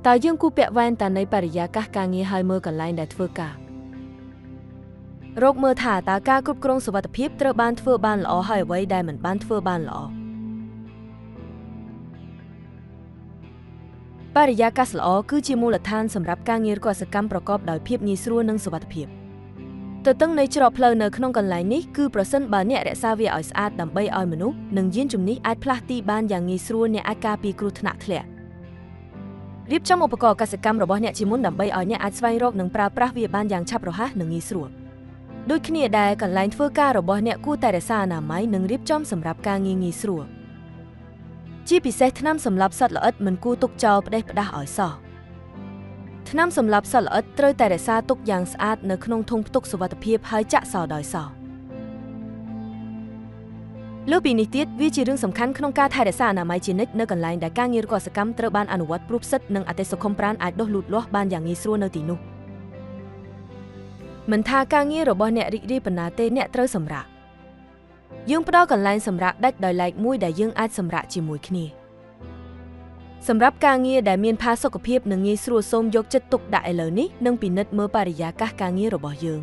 តើយើងគួរពាក់វ៉ែនតានៃបរិយាកាសការងារហើយមើលកន្លែងដែលធ្វើការរកមើលថាតើការគ្រប់គ្រងសុវត្ថិភាពត្រូវបានធ្វើបានល្អហើយអ្វីដែលមិនបានធ្វើបានល្អបរិយាកាសល្អគឺជាមូលដ្ឋានសម្រាប់ការងារកសិកម្មប្រកបដោយភាពងាយស្រួលនិងសុវត្ថិភាពទទឹងនៃច្រកផ្លូវនៅក្នុងកន្លែងនេះគឺប្រសិនបើអ្នករក្សាវាឲ្យស្អាតដើម្បីឲ្យមនុស្សនិងយានជំនិះអាចផ្លាស់ទីបានយ៉ាងងាយស្រួលអ្នកអាចការពារគ្រោះថ្នាក់ធ្លាក់រៀបចំឧបករណ៍កសិកម្មរបស់អ្នកជាមុនដើម្បីឲ្យអ្នកអាចស្វែងរកនិងប្រើប្រាស់វាបានយ៉ាងឆាប់រហ័សនិងងាយស្រួលដូចគ្នាដែរកន្លែងធ្វើការរបស់អ្នកគួរតែរក្សាអនាម័យនិងរៀបចំសម្រាប់ការងារងាយស្រួលជាពិសេសថ្នាំសម្លាប់សត្វល្អិតមិនគួរទុកចោលផ្ដេសផ្ដាសឲ្យសោះថ្នាំសម្លាប់សត្វល្អិតត្រូវតែរក្សាទុកយ៉ាងស្អាតនៅក្នុងធុងផ្ទុកសុវត្ថិភាពហើយចាក់សោដោយសោលើពីនេះទៀតវាជារឿងសំខាន់ក្នុងការថែរក្សាអនាម័យជានិច្ចនៅកន្លែងដែលការងារកសិកម្មត្រូវបានអនុវត្តព្រោះផ្សិតនិងអតិសុខុមប្រាណអាចដុះលូតលាស់បានយ៉ាងងាយស្រួលនៅទីនោះមិនថាការងាររបស់អ្នករីករាយប៉ុណ្ណាទេអ្នកត្រូវសម្រាកយើងផ្ដល់កន្លែងសម្រាកដាច់ដោយឡែកមួយដែលយើងអាចសម្រាកជាមួយគ្នាសម្រាប់ការងារដែលមានផាសុកភាពនិងងាយស្រួលសូមយកចិត្តទុកដាក់ឥឡូវនេះនិងពិនិត្យមើលបរិយាកាសការងាររបស់យើង